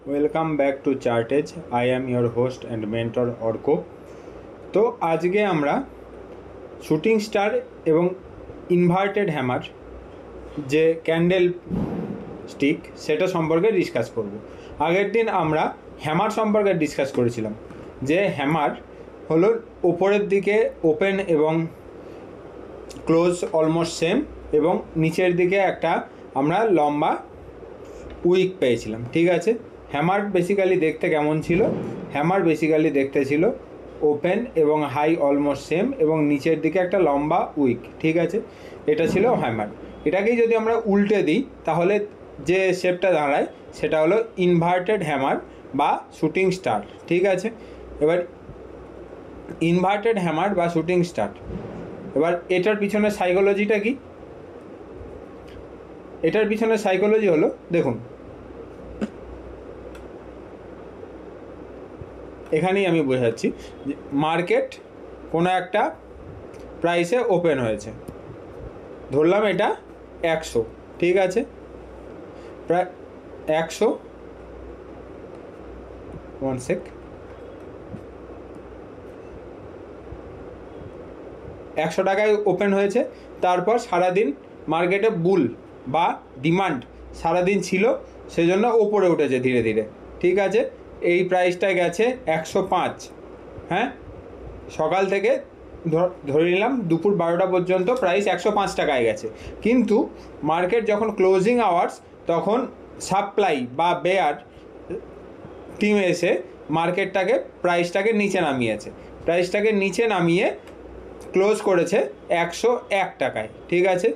Welcome back to Chartage. I am your host and mentor Orko. তো আজকে আমরা shooting star এবং inverted hammer যে ক্যান্ডেল স্টিক সেটা সম্পর্কে ডিসকাস করব। আগের দিন আমরা হ্যামার সম্পর্কে ডিসকাস করেছিলাম যে হ্যামার হলো উপরের দিকে ওপেন এবং ক্লোজ অলমোস্ট সেম এবং নিচের দিকে একটা আমরা লম্বা উইক পেয়েছিলাম। ঠিক আছে, হ্যামার বেসিক্যালি দেখতে কেমন ছিল? হ্যামার বেসিক্যালি দেখতে ছিল ওপেন এবং হাই অলমোস্ট সেম এবং নিচের দিকে একটা লম্বা উইক। ঠিক আছে, এটা ছিল হ্যামার। এটাকেই যদি আমরা উল্টে দিই তাহলে যে শেপটা দাঁড়ায় সেটা হলো ইনভার্টেড হ্যামার বা শুটিং স্টার। ঠিক আছে, এবার ইনভার্টেড হ্যামার বা শুটিং স্টার, এবার এটার পিছনে সাইকোলজিটা কি? এটার পিছনে সাইকোলজি হলো, দেখুন এখানেই আমি বোঝাচ্ছি যে মার্কেট কোনো একটা প্রাইসে ওপেন হয়েছে, ধরলাম এটা 100। ঠিক আছে, প্রায় 100, 1 সেক, 100 টাকায় ওপেন হয়েছে। তারপর সারাদিন মার্কেটে বুল বা ডিমান্ড সারাদিন ছিল, সেজন্য ওপরে উঠেছে ধীরে ধীরে। ঠিক আছে, এই প্রাইসটা গেছে 105। হ্যাঁ, সকাল থেকে ধরে নিলাম দুপুর 12টা পর্যন্ত প্রাইস 105 টাকায় গেছে। কিন্তু মার্কেট যখন ক্লোজিং আওয়ার্স তখন সাপ্লাই বা বেয়ার টিম এসে মার্কেটটাকে প্রাইসটাকে নিচে নামিয়েছে, প্রাইসটাকে নিচে নামিয়ে ক্লোজ করেছে 101 টাকায়। ঠিক আছে,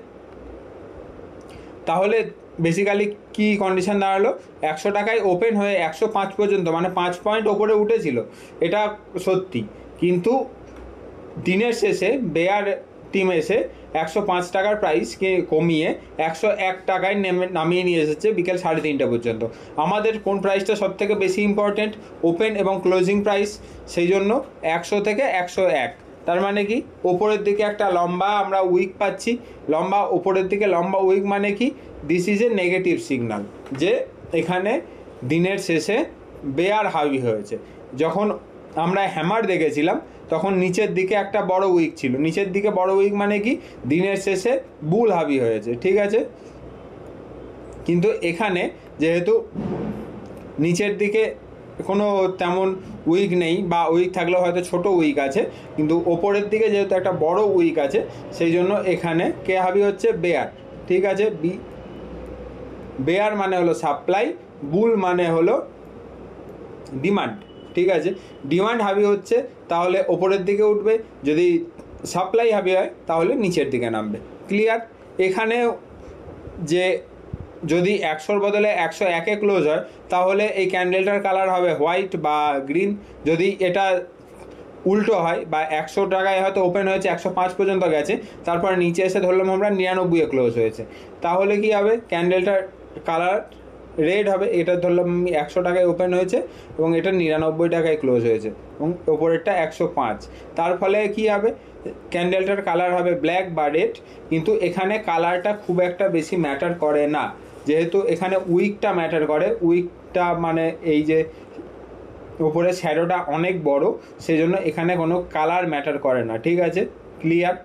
তাহলে বেসিক্যালি কি কন্ডিশন দাঁড়ালো? 100 টাকায় ওপেন হয়ে 105 পর্যন্ত, মানে 5 পয়েন্ট ওপরে উঠেছিল, এটা সত্যি। কিন্তু দিনের শেষে বেয়ার টিম এসে 105 টাকার প্রাইসকে কমিয়ে 101 টাকায় নামিয়ে নিয়ে এসেছে বিকেল 3:30 পর্যন্ত। আমাদের কোন প্রাইসটা সব থেকে বেশি ইম্পর্টেন্ট? ওপেন এবং ক্লোজিং প্রাইস। সেই জন্য 100 থেকে 101, তার মানে কি ওপরের দিকে একটা লম্বা আমরা উইক পাচ্ছি। লম্বা ওপরের দিকে লম্বা উইক মানে কি? This is a negative signal, যে এখানে দিনের শেষে বেয়ার হাবি হয়েছে। যখন আমরা হ্যামার দেখেছিলাম তখন নিচের দিকে একটা বড় উইক ছিল। নিচের দিকে বড় উইক মানে কি? দিনের শেষে বুল হাবি হয়েছে। ঠিক আছে, কিন্তু এখানে যেহেতু নিচের দিকে কোনো তেমন উইক নেই, বা উইক থাকলেও হয়তো ছোট উইক আছে, কিন্তু ওপরের দিকে যেহেতু একটা বড় উইক আছে সেই জন্য এখানে কে হাবি হচ্ছে? বেয়ার। ঠিক আছে, বেয়ার মানে হলো সাপ্লাই, বুল মানে হলো ডিমান্ড। ঠিক আছে, ডিমান্ড হাবি হচ্ছে তাহলে ওপরের দিকে উঠবে, যদি সাপ্লাই হাবি হয় তাহলে নিচের দিকে নামবে। ক্লিয়ার? এখানে যে যদি 100-র বদলে 101-এ ক্লোজ হয় তাহলে এই ক্যান্ডেলটার কালার হবে হোয়াইট বা গ্রিন। যদি এটা উল্টো হয় বা 100 টাকায় হয়তো ওপেন হয়েছে 105 পর্যন্ত গেছে, তারপর নিচে এসে ধরলাম আমরা 99-এ ক্লোজ হয়েছে, তাহলে কি হবে? ক্যান্ডেলটার কালার রেড হবে। এটা ধরলাম 100 টাকায় ওপেন হয়েছে এবং এটা 99 টাকায় ক্লোজ হয়েছে এবং ওপরেরটা 105। তার ফলে কি হবে? ক্যান্ডেলটার কালার হবে ব্ল্যাক বা রেড। কিন্তু এখানে কালারটা খুব একটা বেশি ম্যাটার করে না, যেহেতু এখানে উইকটা ম্যাটার করে। উইকটা মানে এই যে ওপরে শ্যাডোটা অনেক বড়, সেই জন্য এখানে কোনো কালার ম্যাটার করে না। ঠিক আছে, ক্লিয়ার?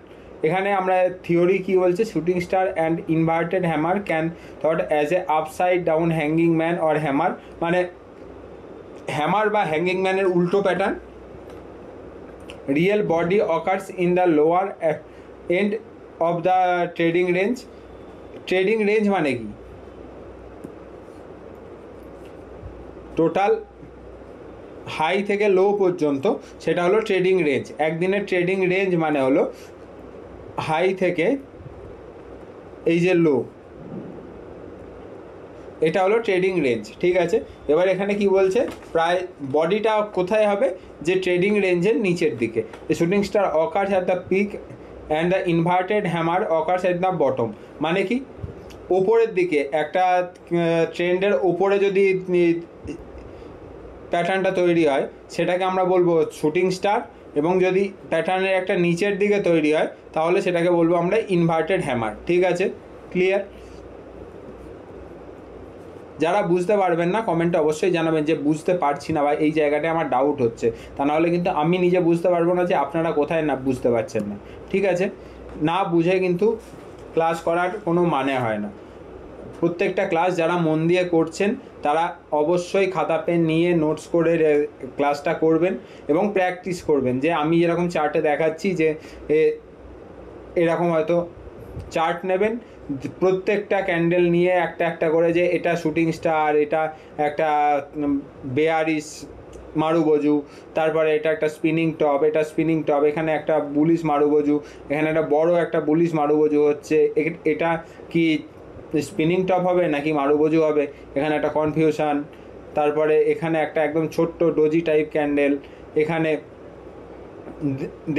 এখানে আমরা থিওরি কি বলছে? Shooting star and inverted hammer can thought as a upside down hanging man or hammer, মানে হ্যামার বা হ্যাঙ্গিং ম্যানের উল্টো pattern. Real body occurs in the lower end of the trading range. Trading range মানে কি? Total high থেকে লো পর্যন্ত সেটা হলো ট্রেডিং রেঞ্জ। একদিনের ট্রেডিং রেঞ্জ মানে হলো হাই থেকে এই যে লো, এটা হলো ট্রেডিং রেঞ্জ। ঠিক আছে, এবার এখানে কি বলছে? প্রায় বডিটা কোথায় হবে? যে ট্রেডিং রেঞ্জের নিচের দিকে। The shooting star occurs at the peak and the inverted hammer occurs at the bottom. মানে কি? ওপরের দিকে একটা ট্রেন্ডের ওপরে যদি প্যাটার্নটা তৈরি হয় সেটাকে আমরা বলবো শুটিং স্টার, এবং যদি প্যাটার্নের একটা নিচের দিকে তৈরি হয় তাহলে সেটাকে বলবো আমরা ইনভার্টেড হ্যামার। ঠিক আছে, ক্লিয়ার? যারা বুঝতে পারবেন না কমেন্টে অবশ্যই জানাবেন যে বুঝতে পারছি না বা এই জায়গাটায় আমার ডাউট হচ্ছে, তা নাহলে কিন্তু আমি নিজে বুঝতে পারবো না যে আপনারা কোথায় না বুঝতে পারছেন না। ঠিক আছে, না বুঝে কিন্তু ক্লাস করার কোনো মানে হয় না। প্রত্যেকটা ক্লাস যারা মন দিয়ে করছেন তারা অবশ্যই খাতা পেন নিয়ে নোটস করে ক্লাসটা করবেন এবং প্র্যাকটিস করবেন। যে আমি যেরকম চার্টে দেখাচ্ছি যে এরকম হয়তো চার্ট নেবেন, প্রত্যেকটা ক্যান্ডেল নিয়ে একটা একটা করে যে এটা শুটিং স্টার, এটা একটা বেয়ারিশ মারুবজু, তারপরে এটা একটা স্পিনিং টপ, এটা স্পিনিং টপ, এখানে একটা বুলিশ মারুবজু, এখানে একটা বড় একটা বুলিশ মারুবজু হচ্ছে, এটা কি স্পিনিং টপ হবে নাকি মারুবজু হবে, এখানে একটা কনফিউশন। তারপরে এখানে একটা একদম ছোট্ট ডোজি টাইপ ক্যান্ডেল, এখানে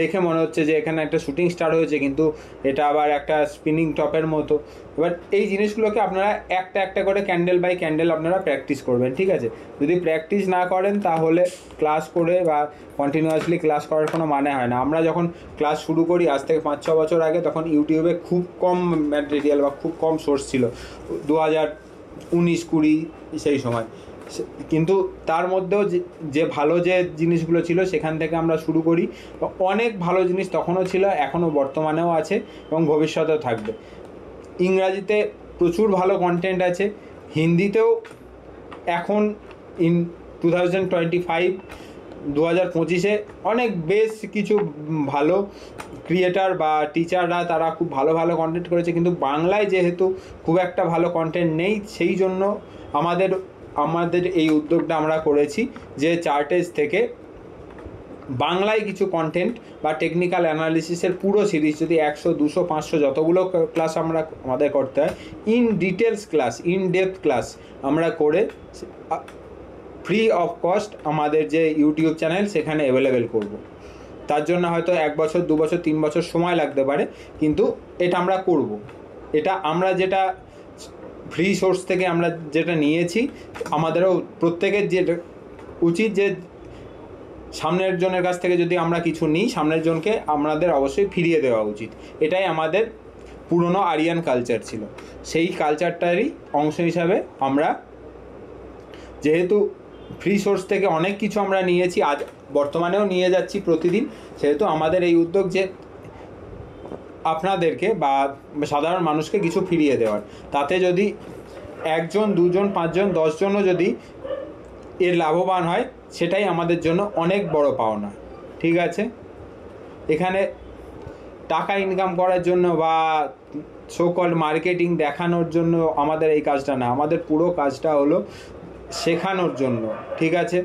দেখে মনে হচ্ছে যে এখানে একটা শুটিং স্টার হয়েছে কিন্তু এটা আবার একটা স্পিনিং টপের মতো। এবার এই জিনিসগুলোকে আপনারা একটা একটা করে ক্যান্ডেল বাই ক্যান্ডেল আপনারা প্র্যাকটিস করবেন। ঠিক আছে, যদি প্র্যাকটিস না করেন তাহলে ক্লাস করে বা কন্টিনিউয়াসলি ক্লাস করার কোনো মানে হয় না। আমরা যখন ক্লাস শুরু করি আজ থেকে 5-6 বছর আগে, তখন ইউটিউবে খুব কম ম্যাটেরিয়াল বা খুব কম সোর্স ছিল, 2019-20 সেই সময়। কিন্তু তার মধ্যেও যে ভালো যে জিনিসগুলো ছিল সেখান থেকে আমরা শুরু করি। অনেক ভালো জিনিস তখনও ছিল, এখনও বর্তমানেও আছে এবং ভবিষ্যতেও থাকবে। ইংরাজিতে প্রচুর ভালো কন্টেন্ট আছে, হিন্দিতেও এখন 2025 অনেক বেশ কিছু ভালো ক্রিয়েটার বা টিচাররা তারা খুব ভালো ভালো কন্টেন্ট করেছে, কিন্তু বাংলায় যেহেতু খুব একটা ভালো কন্টেন্ট নেই, সেই জন্য আমাদের এই উদ্যোগটা আমরা করেছি যে চার্টেজ থেকে বাংলায় কিছু কন্টেন্ট বা টেকনিক্যাল অ্যানালিসিসের পুরো সিরিজ, যদি 100, 200, 500 যতগুলো ক্লাস আমাদের করতে হয়, in details class, in depth class আমরা করে ফ্রি অফ কস্ট আমাদের যে ইউটিউব চ্যানেল সেখানে অ্যাভেলেবেল করব। তার জন্য হয়তো 1 বছর, 2 বছর, 3 বছর সময় লাগতে পারে, কিন্তু এটা আমরা করব। এটা আমরা যেটা ফ্রি সোর্স থেকে আমরা যেটা নিয়েছি, আমাদেরও প্রত্যেকের যে উচিত যে সামনের জনের কাছ থেকে যদি আমরা কিছু নিই, সামনের জনকে আমাদের অবশ্যই ফিরিয়ে দেওয়া উচিত। এটাই আমাদের পুরনো আরিয়ান কালচার ছিল। সেই কালচারটারই অংশ হিসাবে আমরা যেহেতু ফ্রি সোর্স থেকে অনেক কিছু আমরা নিয়েছি, আজ বর্তমানেও নিয়ে যাচ্ছি প্রতিদিন, সেহেতু আমাদের এই উদ্যোগ যে আপনাদেরকে বা সাধারণ মানুষকে কিছু ফিরিয়ে দেওয়ার। তাতে যদি 1 জন, 2 জন, 5 জন, 10 জনও যদি এর লাভবান হয়, সেটাই আমাদের জন্য অনেক বড় পাওনা। ঠিক আছে, এখানে টাকা ইনকাম করার জন্য বা সো কল্ড মার্কেটিং দেখানোর জন্য আমাদের এই কাজটা না, আমাদের পুরো কাজটা হলো শেখানোর জন্য। ঠিক আছে,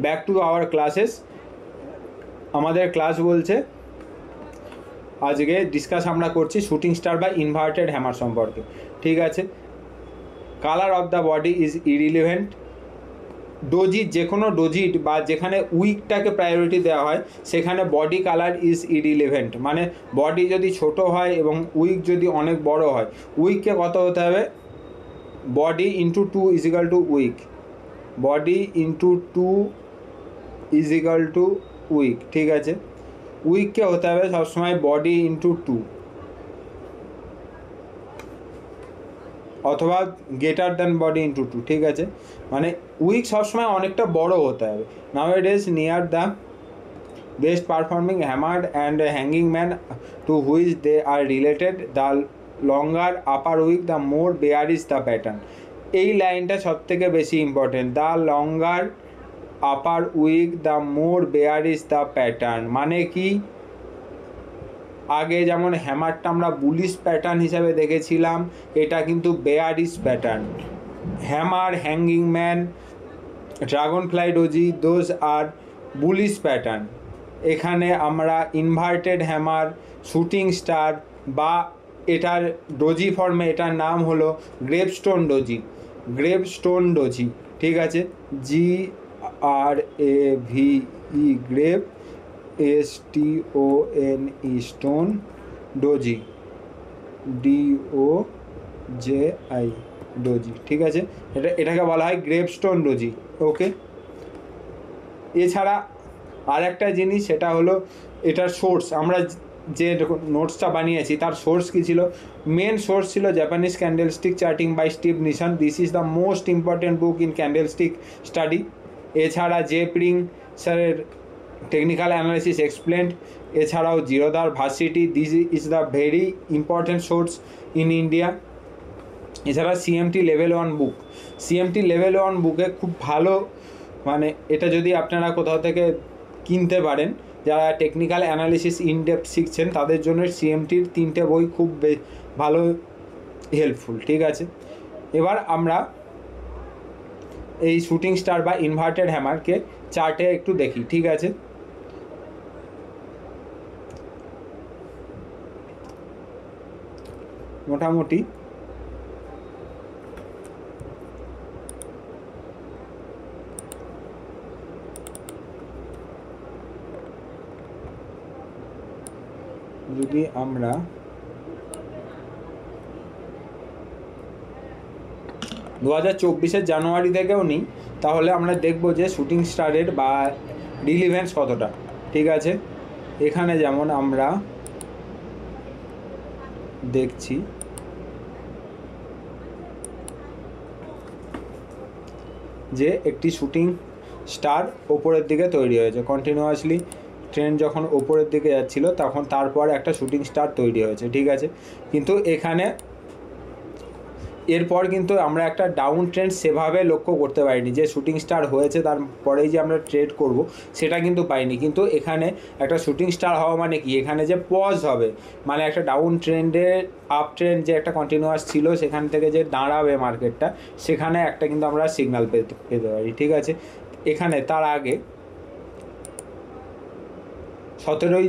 ব্যাক টু আওয়ার ক্লাসেস। আমাদের ক্লাস বলছে, আজকে ডিসকাস আমরা করছি শুটিং স্টার বা ইনভার্টেড হ্যামার সম্পর্কে। ঠিক আছে, colour of the body is irrelevant. Doji, যে কোনো ডোজিট বা যেখানে উইকটাকে প্রায়োরিটি দেওয়া হয় সেখানে বডি কালার ইজ ইরিলিভেন্ট। মানে বডি যদি ছোট হয় এবং উইক যদি অনেক বড় হয়, উইককে কত হতে হবে? Body into 2 equal to wick, body into 2 equal to wick. ঠিক আছে, উইককে হতে হবে সবসময় বডি ইন্টু 2 অথবা গ্রেটার দ্যান বডি ইন্টু 2। ঠিক আছে, মানে উইক সবসময় অনেকটা বড় হতে হবে। Nowadays near the best performing hammer and hanging man to which they are related, the longer upper wick the more bearish the pattern. এই লাইনটা সব থেকে বেশি important, the longer upper wick the more bearish the pattern. মানে কি, আগে যেমন হ্যামারটা আমরা বুলিশ প্যাটার্ন হিসাবে দেখেছিলাম, এটা কিন্তু bearish pattern. Hammer, hanging man, dragon fly doji, those are bullish pattern. এখানে আমরা ইনভার্টেড হ্যামার, শুটিং স্টার বা এটার ডোজি ফর্মে এটার নাম হলো গ্রেভস্টোন ডোজি, গ্রেভস্টোন ডোজি। ঠিক আছে, GRAVE, grave, STONE, stone, doji, DOJI, doji. ঠিক আছে, এটাকে বলা হয় গ্রেভস্টোন ডোজি। ওকে, এছাড়া আর একটা জিনিস, সেটা হলো এটার সোর্স। আমরা যে নোটসটা বানিয়েছি তার সোর্স কী ছিল, মেন সোর্স ছিল Japanese candlestick charting by Steve Nison. This is the most important book in candlestick study. এছাড়া জে প্রিং স্যারের টেকনিক্যাল অ্যানালিসিস এক্সপ্লেন্ড, এছাড়াও জিরোদার varsity, this is the very important source in India. এছাড়া CMT level 1 book, CMT level 1 বুকে খুব ভালো, মানে এটা যদি আপনারা কোথাও থেকে কিনতে পারেন, যারা টেকনিক্যাল অ্যানালিসিস ইনডেপথ শিখছেন তাদের জন্য সিএমটির 3টে বই খুব ভালো হেল্পফুল। ঠিক আছে, এবার আমরা এই শুটিং স্টার বা ইনভার্টেড হ্যামারকে চার্টে একটু দেখি। ঠিক আছে, মোটামুটি যদি আমরা 2024 জানুয়ারি থেকেও নিই তাহলে আমরা দেখব যে শুটিং স্টারের বা রিলিভেন্স কতটা। ঠিক আছে, এখানে যেমন আমরা দেখছি যে একটি শুটিং স্টার ওপরের দিকে তৈরি হয়েছে, কন্টিনিউয়াসলি ট্রেন্ড যখন ওপরের দিকে যাচ্ছিল তখন তারপর একটা শুটিং স্টার তৈরি হয়েছে। ঠিক আছে, কিন্তু এখানে এরপর কিন্তু আমরা একটা ডাউন ট্রেন্ড সেভাবে লক্ষ্য করতে পারিনি, যে শুটিং স্টার হয়েছে তারপরেই যে আমরা ট্রেড করব সেটা কিন্তু পাইনি। কিন্তু এখানে একটা শুটিং স্টার হওয়া মানে কি, এখানে যে পজ হবে, মানে একটা ডাউন ট্রেন্ডের আপ ট্রেন্ড যে একটা কন্টিনিউয়াস ছিল সেখান থেকে যে দাঁড়াবে মার্কেটটা, সেখানে একটা কিন্তু আমরা সিগন্যাল পেতে পারি। ঠিক আছে, এখানে তার আগে 17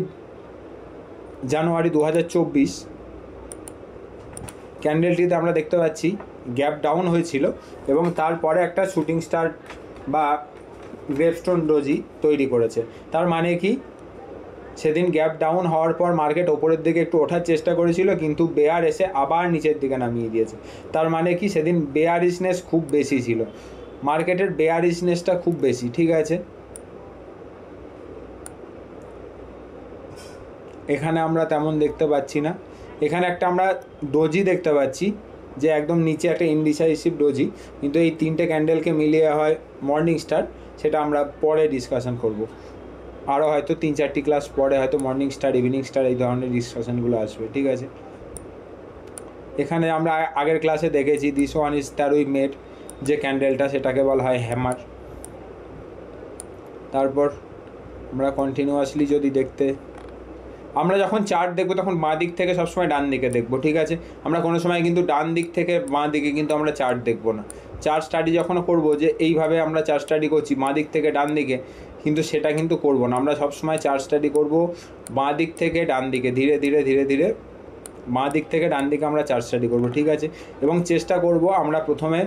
জানুয়ারি 2024 ক্যান্ডেলটিতে আমরা দেখতে পাচ্ছি গ্যাপ ডাউন হয়েছিল এবং তারপরে একটা শুটিং স্টার বা গ্রেভস্টোন ডোজি তৈরি করেছে। তার মানে কি, সেদিন গ্যাপ ডাউন হওয়ার পর মার্কেট ওপরের দিকে একটু ওঠার চেষ্টা করেছিল, কিন্তু বেয়ার এসে আবার নিচের দিকে নামিয়ে দিয়েছে। তার মানে কি, সেদিন বেয়ারিশনেস খুব বেশি ছিল, মার্কেটের বেয়ারিশনেসটা খুব বেশি। ঠিক আছে, এখানে আমরা তেমন দেখতে পাচ্ছি না, এখানে একটা আমরা ডোজি দেখতে পাচ্ছি যে একদম নিচে একটা ইনডিসাইসিভ ডোজি, কিন্তু এই 3টে ক্যান্ডেলকে মিলিয়ে হয় মর্নিং স্টার, সেটা আমরা পরে ডিসকাশন করব। আরও হয়তো 3-4টি ক্লাস পরে হয়তো মর্নিং স্টার, ইভিনিং স্টার এই ধরনের ডিসকাশনগুলো আসবে। ঠিক আছে, এখানে আমরা আগের ক্লাসে দেখেছি দিস ওয়ান ইজ তারুই মেড, যে ক্যান্ডেলটা সেটাকে বলা হয় হ্যামার। তারপর আমরা কন্টিনিউয়াসলি যদি দেখতে, আমরা যখন চার্ট দেখবো তখন বাঁ দিক থেকে সবসময় ডান দিকে দেখবো। ঠিক আছে, আমরা কোনো সময় কিন্তু ডান দিক থেকে বাঁ দিকে কিন্তু আমরা চার্ট দেখবো না। চার্ট স্টাডি যখন করবো যে এইভাবে আমরা চার্ট স্টাডি করছি বাঁ দিক থেকে ডান দিকে, কিন্তু সেটা কিন্তু করবো না। আমরা সবসময় চার্ট স্টাডি করবো বাঁ দিক থেকে ডান দিকে, ধীরে ধীরে ধীরে ধীরে বাঁ দিক থেকে ডান দিকে আমরা চার্ট স্টাডি করবো। ঠিক আছে, এবং চেষ্টা করব আমরা প্রথমে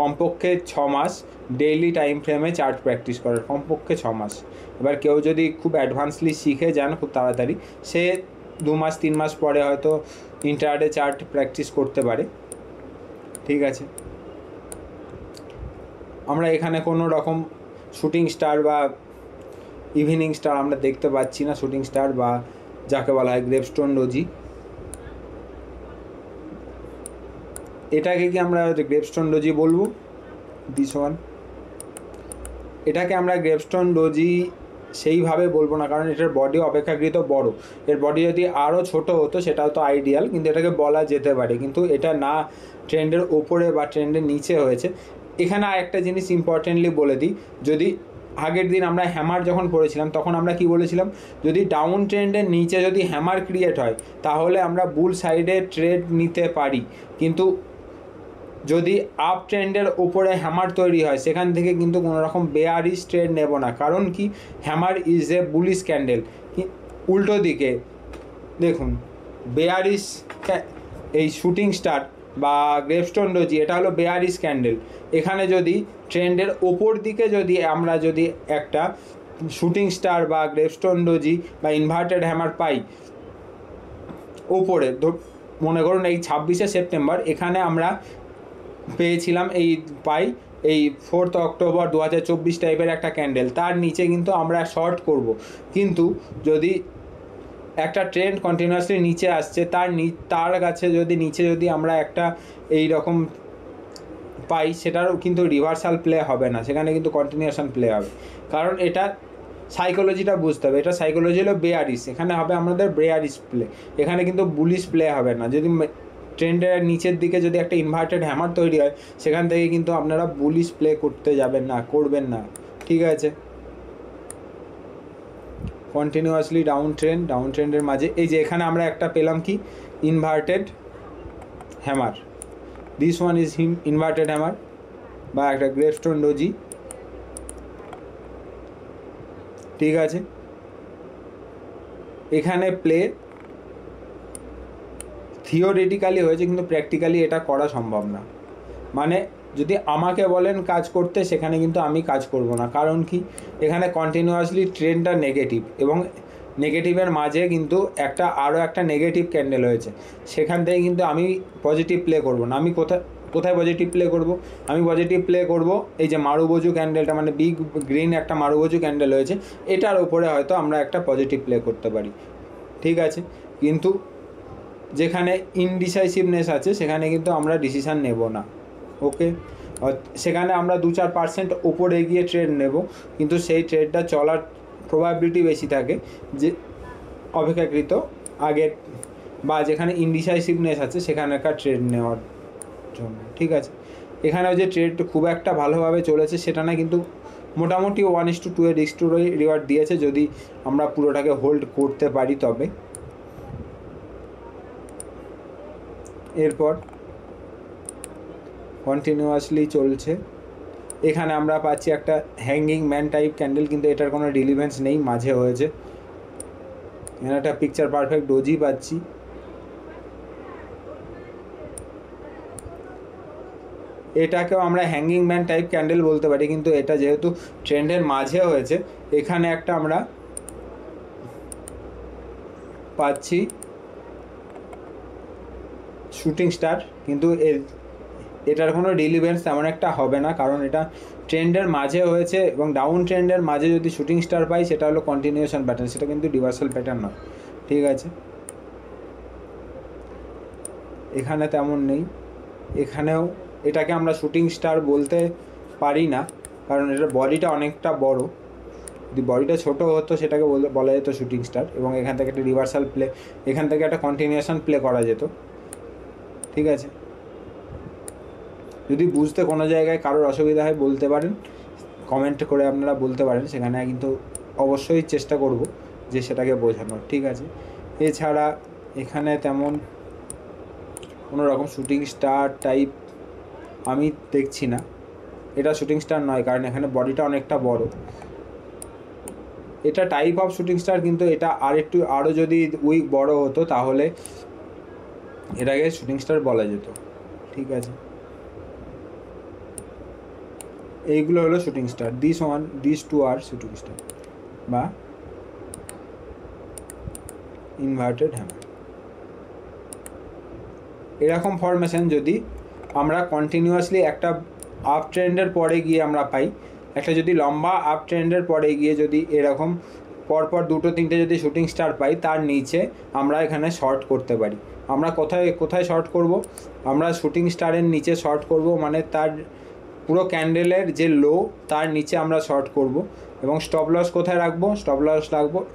কমপক্ষে 6 মাস ডেইলি টাইম ফ্রেমে চার্ট প্র্যাকটিস করার, কমপক্ষে 6 মাস। এবার কেউ যদি খুব অ্যাডভান্সলি শিখে যান খুব তাড়াতাড়ি, সে 2 মাস 3 মাস পরে হয়তো ইন্টারডে চার্ট প্র্যাকটিস করতে পারে। ঠিক আছে, আমরা এখানে কোনো রকম শুটিং স্টার বা ইভিনিং স্টার আমরা দেখতে পাচ্ছি না, শুটিং স্টার বা যাকে বলা হয় গ্রেভস্টোন ডোজি। এটাকে কি আমরা গ্রেভস্টোন ডোজি বলবো? দিস ওয়ান, এটাকে আমরা গ্রেভস্টোন ডোজি সেইভাবে বলবো না, কারণ এটার বডি অপেক্ষাকৃত বড়। এর বডি যদি আরও ছোট হতো সেটাও তো আইডিয়াল, কিন্তু এটাকে বলা যেতে পারে, কিন্তু এটা না ট্রেন্ডের ওপরে বা ট্রেন্ডের নিচে হয়েছে। এখানে আরেকটা জিনিস ইম্পর্টেন্টলি বলে দিই, যদি আগের দিন আমরা হ্যামার যখন পড়েছিলাম তখন আমরা কি বলেছিলাম, যদি ডাউন ট্রেন্ডের নিচে যদি হ্যামার ক্রিয়েট হয় তাহলে আমরা বুল সাইডে ট্রেড নিতে পারি, কিন্তু যদি আপ ট্রেন্ডের ওপরে হ্যামার তৈরি হয় সেখান থেকে কিন্তু কোনো রকম বেয়ারিশ ট্রেড নেব না। কারণ কি, hammer is a bullish candle. উল্টো দিকে দেখুন, বেয়ারিশ এই শুটিং স্টার বা গ্রেভস্টোন ডোজি এটা হলো বেয়ারিশ ক্যান্ডেল। এখানে যদি ট্রেন্ডের ওপর দিকে যদি আমরা যদি একটা শুটিং স্টার বা গ্রেভস্টোন ডোজি বা ইনভার্টেড হ্যামার পাই ওপরে, মনে করুন এই 26শে সেপ্টেম্বর এখানে আমরা পেয়েছিলাম এই 4 অক্টোবর 2024 টাইপের একটা ক্যান্ডেল, তার নিচে কিন্তু আমরা শর্ট করব। কিন্তু যদি একটা ট্রেন্ড কন্টিনিউয়াসলি নিচে আসছে, তার কাছে যদি নিচে যদি আমরা একটা এই রকম পাই, সেটারও কিন্তু রিভার্সাল প্লে হবে না, সেখানে কিন্তু কন্টিনিউশন প্লে হবে। কারণ এটা সাইকোলজিটা বুঝতে হবে, এটা সাইকোলজি হলো বেয়ারিশ, এখানে হবে আমাদের বেয়ারিশ প্লে, এখানে কিন্তু বুলিশ প্লে হবে না। যদি ট্রেন্ডের নিচের দিকে যদি একটা ইনভার্টেড হ্যামার তৈরি হয়, সেখান থেকে কিন্তু আপনারা বুলিশ প্লে করতে যাবেন না, করবেন না, ঠিক আছে। কন্টিনিউয়াসলি ডাউন ট্রেন্ডের মাঝে এই যে এখানে আমরা একটা পেলাম কি inverted hammer, this one is inverted hammer বা একটা গ্রেভস্টোন ডোজি, ঠিক আছে। এখানে প্লে থিওরিটিক্যালি হয়েছে, কিন্তু প্র্যাকটিক্যালি এটা করা সম্ভব না। মানে যদি আমাকে বলেন কাজ করতে, সেখানে কিন্তু আমি কাজ করব না। কারণ কি, এখানে কন্টিনিউয়াসলি ট্রেন্ডটা নেগেটিভ, এবং নেগেটিভের মাঝে কিন্তু আরও একটা নেগেটিভ ক্যান্ডেল হয়েছে, সেখান থেকে কিন্তু আমি পজিটিভ প্লে করব না। আমি কোথায় পজিটিভ প্লে করব? আমি পজিটিভ প্লে করব এই যে মারুবোজু ক্যান্ডেলটা, মানে বিগ গ্রিন একটা মারুবোজু ক্যান্ডেল হয়েছে, এটার উপরে হয়তো আমরা একটা পজিটিভ প্লে করতে পারি, ঠিক আছে। কিন্তু যেখানে ইনডিসাইসিভনেস আছে, সেখানে কিন্তু আমরা ডিসিশান নেব না, ওকে। সেখানে আমরা 2-4% ওপরে গিয়ে ট্রেড নেব, কিন্তু সেই ট্রেডটা চলার প্রবাবিলিটি বেশি থাকে যে অপেক্ষাকৃত আগের, বা যেখানে ইনডিসাইসিভনেস আছে সেখানকার ট্রেড নেওয়ার জন্য, ঠিক আছে। এখানেও যে ট্রেড খুব একটা ভালোভাবে চলেছে সেটা না, কিন্তু মোটামুটি 1:2 এর রিস্ক টু রিওয়ার্ড দিয়েছে, যদি আমরা পুরোটাকে হোল্ড করতে পারি তবে। এরপর কন্টিনিউয়াসলি চলছে, এখানে আমরা পাচ্ছি একটা হ্যাঙ্গিং ম্যান টাইপ ক্যান্ডেল, কিন্তু এটার কোনো রিলিভেন্স নেই, মাঝে হয়েছে। এখানে একটা পিকচার পারফেক্ট ডোজি পাচ্ছি, এটাকেও আমরা হ্যাঙ্গিং ম্যান টাইপ ক্যান্ডেল বলতে পারি, কিন্তু এটা যেহেতু ট্রেন্ডের মাঝে হয়েছে, এখানে একটা আমরা পাচ্ছি শুটিং স্টার, কিন্তু এটার কোনো রিলিভেন্স তেমন একটা হবে না, কারণ এটা ট্রেন্ডের মাঝে হয়েছে, এবং ডাউন ট্রেন্ডের মাঝে যদি শুটিং স্টার পাই, সেটা হলো কন্টিনিউশন প্যাটার্ন, সেটা কিন্তু রিভার্সাল প্যাটার্ন নয়, ঠিক আছে। এখানে তেমন নেই, এখানেও এটাকে আমরা শুটিং স্টার বলতে পারি না, কারণ এটার বডিটা অনেকটা বড়। যদি বডিটা ছোট হতো, সেটাকে বলা যেত শুটিং স্টার, এবং এখান থেকে একটা রিভার্সাল প্লে, এখান থেকে একটা কন্টিনিউশন প্লে করা যেত, ঠিক আছে। যদি বুঝতে কোনো জায়গায় কারোর অসুবিধা হয় বলতে পারেন, কমেন্ট করে আপনারা বলতে পারেন, সেখানে কিন্তু অবশ্যই চেষ্টা করব যে সেটাকে বোঝানোর, ঠিক আছে। এছাড়া এখানে তেমন কোনো রকম শুটিং স্টার টাইপ আমি দেখছি না, এটা শুটিং স্টার নয়, কারণ এখানে বডিটা অনেকটা বড়। এটা টাইপ অফ শুটিং স্টার, কিন্তু এটা আরও যদি উইক বড় হতো, তাহলে এটাকে শুটিং স্টার বলা যেত, ঠিক আছে। এইগুলো হলো shooting star, this two are shooting star বা ইনভার্টেড হ্যামার। এরকম ফরমেশন যদি আমরা কন্টিনিউয়াসলি একটা আপ ট্রেন্ডের পরে গিয়ে আমরা পাই, একটা যদি লম্বা আপ ট্রেন্ডের পরে গিয়ে যদি এরকম পরপর 2-3টে যদি শুটিং স্টার পাই, তার নিচে আমরা এখানে শর্ট করতে পারি। আমরা কোথায় শর্ট করব? আমরা শুটিং স্টারের নিচে শর্ট করব, মানে তার পুরো ক্যান্ডেলের যে লো, তার নিচে আমরা শর্ট করব, এবং স্টপ লস কোথায় রাখবো? স্টপ লস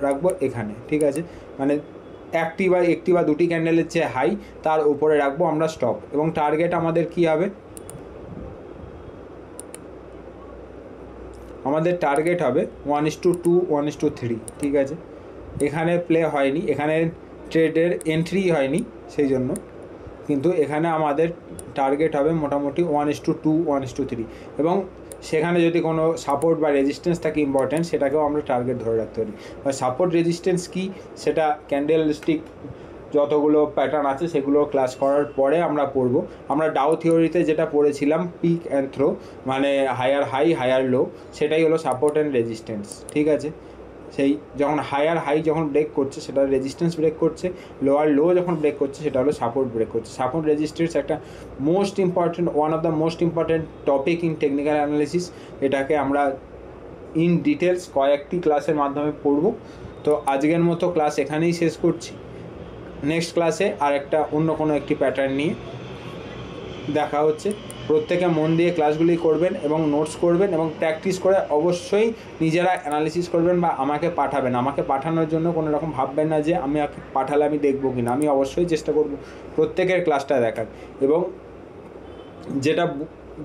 রাখবো এখানে, ঠিক আছে। মানে একটি বা দুটি ক্যান্ডেলের যে হাই, তার উপরে রাখবো আমরা স্টপ, এবং টার্গেট আমাদের কি হবে? আমাদের টার্গেট হবে 1:2, 1:3, ঠিক আছে। এখানে প্লে হয়নি, এখানে ট্রেডের এন্ট্রি হয়নি, সেই জন্য, কিন্তু এখানে আমাদের টার্গেট হবে মোটামুটি 1:2, 1:3, এবং সেখানে যদি কোনো সাপোর্ট বা রেজিস্ট্যান্স থাকে ইম্পর্ট্যান্ট, সেটাকেও আমরা টার্গেট ধরে রাখতে পারি। বা সাপোর্ট রেজিস্ট্যান্স কি, সেটা ক্যান্ডেল স্টিক যতগুলো প্যাটার্ন আছে সেগুলো ক্লাস করার পরে আমরা পড়ব। আমরা ডাও থিওরিতে যেটা পড়েছিলাম, পিক অ্যান্ড থ্রো, মানে হায়ার হাই হায়ার লো, সেটাই হলো সাপোর্ট অ্যান্ড রেজিস্ট্যান্স, ঠিক আছে। সেই যখন হায়ার হাই যখন ব্রেক করছে, সেটা রেজিস্ট্যান্স ব্রেক করছে, লোয়ার লো যখন ব্রেক করছে, সেটা হলো সাপোর্ট ব্রেক করছে। সাপোর্ট রেজিস্ট্যান্স একটা one of the most important topic in technical analysis. এটাকে আমরা ইন ডিটেলস কয়েকটি ক্লাসের মাধ্যমে পড়ব, তো আজকের মতো ক্লাস এখানেই শেষ করছি। নেক্সট ক্লাসে আর একটা অন্য কোনো একটি প্যাটার্ন নিয়ে দেখা হচ্ছে। প্রত্যেকে মন দিয়ে ক্লাসগুলি করবেন এবং নোটস করবেন এবং প্র্যাকটিস করে অবশ্যই নিজেরা অ্যানালিসিস করবেন বা আমাকে পাঠাবেন। আমাকে পাঠানোর জন্য কোনো রকম ভাববেন না যে আমি পাঠালে আমি দেখবো কিনা, আমি অবশ্যই চেষ্টা করব প্রত্যেকের ক্লাসটা দেখার। এবং যেটা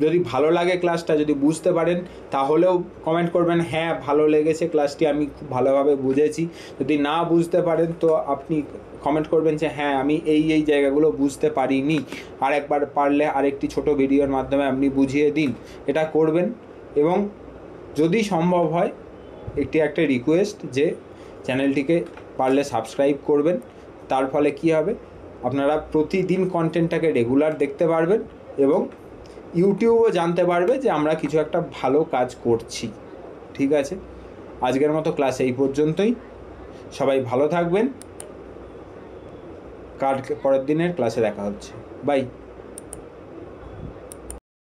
যদি ভালো লাগে ক্লাসটা, যদি বুঝতে পারেন তাহলেও কমেন্ট করবেন হ্যাঁ ভালো লেগেছে ক্লাসটি, আমি খুব ভালোভাবে বুঝেছি। যদি না বুঝতে পারেন তো আপনি কমেন্ট করবেন যে হ্যাঁ আমি এই জায়গাগুলো বুঝতে পারিনি, আর একবার পারলে আরেকটি ছোট ভিডিওর মাধ্যমে আপনি বুঝিয়ে দিন। এটা করবেন। এবং যদি সম্ভব হয় একটা রিকোয়েস্ট যে চ্যানেলটিকে পারলে সাবস্ক্রাইব করবেন। তার ফলে কি হবে, আপনারা প্রতিদিন কন্টেন্টটাকে রেগুলার দেখতে পারবেন এবং ইউটিউবও জানতে পারবে যে আমরা কিছু একটা ভালো কাজ করছি। ঠিক আছে, আজকের মতো ক্লাস এই পর্যন্তই। সবাই ভালো থাকবেন। পরের দিনের ক্লাসে দেখা হচ্ছে। বাই।